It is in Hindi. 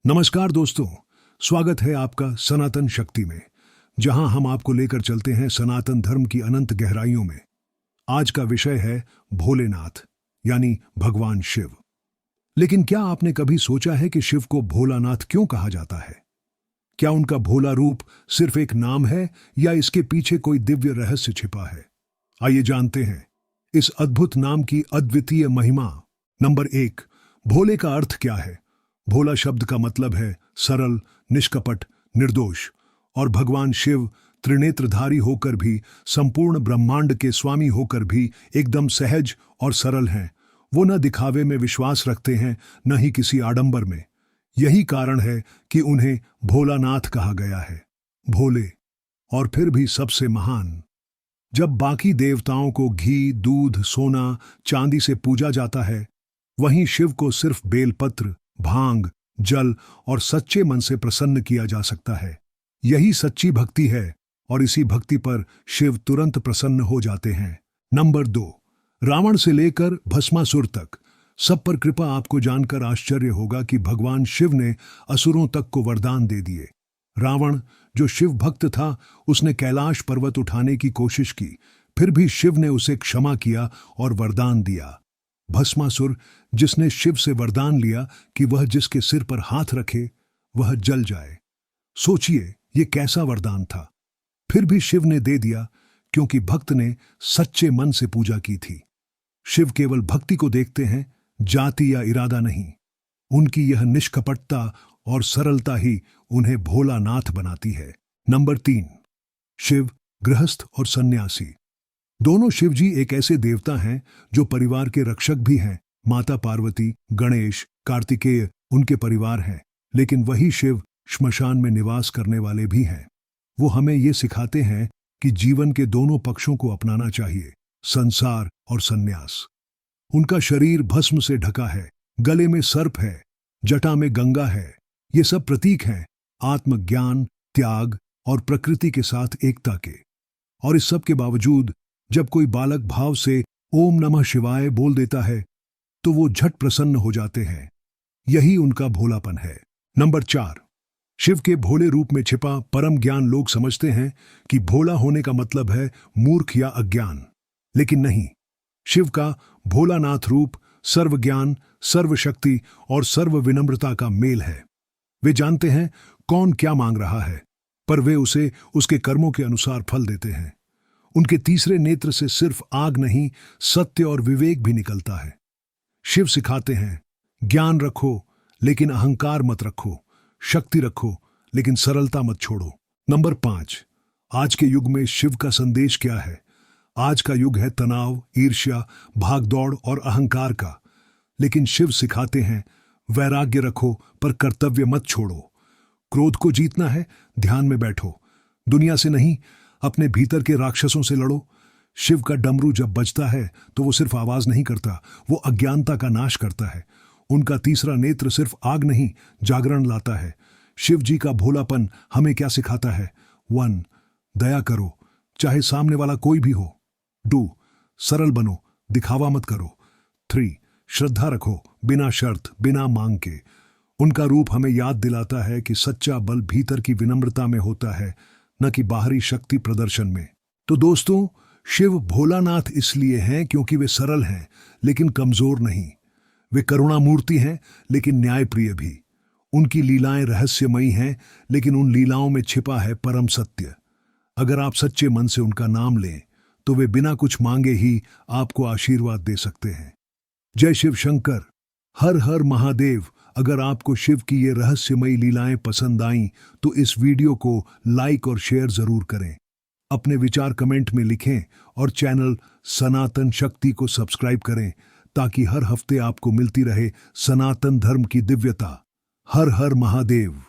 नमस्कार दोस्तों, स्वागत है आपका सनातन शक्ति में, जहां हम आपको लेकर चलते हैं सनातन धर्म की अनंत गहराइयों में। आज का विषय है भोलेनाथ, यानी भगवान शिव। लेकिन क्या आपने कभी सोचा है कि शिव को भोलानाथ क्यों कहा जाता है? क्या उनका भोला रूप सिर्फ एक नाम है या इसके पीछे कोई दिव्य रहस्य छिपा है? आइए जानते हैं इस अद्भुत नाम की अद्वितीय महिमा। नंबर 1, भोले का अर्थ क्या है? भोला शब्द का मतलब है सरल, निष्कपट, निर्दोष। और भगवान शिव त्रिनेत्रधारी होकर भी, संपूर्ण ब्रह्मांड के स्वामी होकर भी एकदम सहज और सरल हैं। वो न दिखावे में विश्वास रखते हैं, न ही किसी आडंबर में। यही कारण है कि उन्हें भोलानाथ कहा गया है। भोले और फिर भी सबसे महान। जब बाकी देवताओं को घी, दूध, सोना, चांदी से पूजा जाता है, वहीं शिव को सिर्फ बेलपत्र, भांग, जल और सच्चे मन से प्रसन्न किया जा सकता है। यही सच्ची भक्ति है और इसी भक्ति पर शिव तुरंत प्रसन्न हो जाते हैं। नंबर 2, रावण से लेकर भस्मासुर तक सब पर कृपा। आपको जानकर आश्चर्य होगा कि भगवान शिव ने असुरों तक को वरदान दे दिए। रावण, जो शिव भक्त था, उसने कैलाश पर्वत उठाने की कोशिश की, फिर भी शिव ने उसे क्षमा किया और वरदान दिया। भस्मासुर, जिसने शिव से वरदान लिया कि वह जिसके सिर पर हाथ रखे वह जल जाए। सोचिए, ये कैसा वरदान था। फिर भी शिव ने दे दिया, क्योंकि भक्त ने सच्चे मन से पूजा की थी। शिव केवल भक्ति को देखते हैं, जाति या इरादा नहीं। उनकी यह निष्कपटता और सरलता ही उन्हें भोलानाथ बनाती है। नंबर 3, शिव गृहस्थ और सन्यासी। दोनों शिवजी एक ऐसे देवता हैं जो परिवार के रक्षक भी हैं। माता पार्वती, गणेश, कार्तिकेय उनके परिवार हैं, लेकिन वही शिव श्मशान में निवास करने वाले भी हैं। वो हमें ये सिखाते हैं कि जीवन के दोनों पक्षों को अपनाना चाहिए, संसार और सन्यास। उनका शरीर भस्म से ढका है, गले में सर्प है, जटा में गंगा है। ये सब प्रतीक हैं आत्मज्ञान, त्याग और प्रकृति के साथ एकता के। और इस सब के बावजूद जब कोई बालक भाव से ओम नमः शिवाय बोल देता है तो वो झट प्रसन्न हो जाते हैं। यही उनका भोलापन है। नंबर 4, शिव के भोले रूप में छिपा परम ज्ञान। लोग समझते हैं कि भोला होने का मतलब है मूर्ख या अज्ञान, लेकिन नहीं। शिव का भोलानाथ रूप सर्वज्ञान, सर्वशक्ति और सर्व विनम्रता का मेल है। वे जानते हैं कौन क्या मांग रहा है, पर वे उसे उसके कर्मों के अनुसार फल देते हैं। उनके तीसरे नेत्र से सिर्फ आग नहीं, सत्य और विवेक भी निकलता है। शिव सिखाते हैं, ज्ञान रखो लेकिन अहंकार मत रखो, शक्ति रखो लेकिन सरलता मत छोड़ो। नंबर 5, आज के युग में शिव का संदेश क्या है? आज का युग है तनाव, ईर्ष्या, भागदौड़ और अहंकार का। लेकिन शिव सिखाते हैं, वैराग्य रखो पर कर्तव्य मत छोड़ो। क्रोध को जीतना है, ध्यान में बैठो, दुनिया से नहीं, अपने भीतर के राक्षसों से लड़ो। शिव का डमरू जब बजता है तो वो सिर्फ आवाज नहीं करता, वो अज्ञानता का नाश करता है। उनका तीसरा नेत्र सिर्फ आग नहीं, जागरण लाता है। शिव जी का भोलापन हमें क्या सिखाता है? 1, दया करो, चाहे सामने वाला कोई भी हो। 2, सरल बनो, दिखावा मत करो। 3, श्रद्धा रखो, बिना शर्त, बिना मांग के। उनका रूप हमें याद दिलाता है कि सच्चा बल भीतर की विनम्रता में होता है, न कि बाहरी शक्ति प्रदर्शन में। तो दोस्तों, शिव भोलानाथ इसलिए हैं क्योंकि वे सरल हैं लेकिन कमजोर नहीं। वे करुणामूर्ति हैं लेकिन न्यायप्रिय भी। उनकी लीलाएं रहस्यमयी हैं, लेकिन उन लीलाओं में छिपा है परम सत्य। अगर आप सच्चे मन से उनका नाम लें तो वे बिना कुछ मांगे ही आपको आशीर्वाद दे सकते हैं। जय शिव शंकर, हर हर महादेव। अगर आपको शिव की ये रहस्यमयी लीलाएं पसंद आईं तो इस वीडियो को लाइक और शेयर जरूर करें। अपने विचार कमेंट में लिखें और चैनल सनातन शक्ति को सब्सक्राइब करें, ताकि हर हफ्ते आपको मिलती रहे सनातन धर्म की दिव्यता। हर हर महादेव।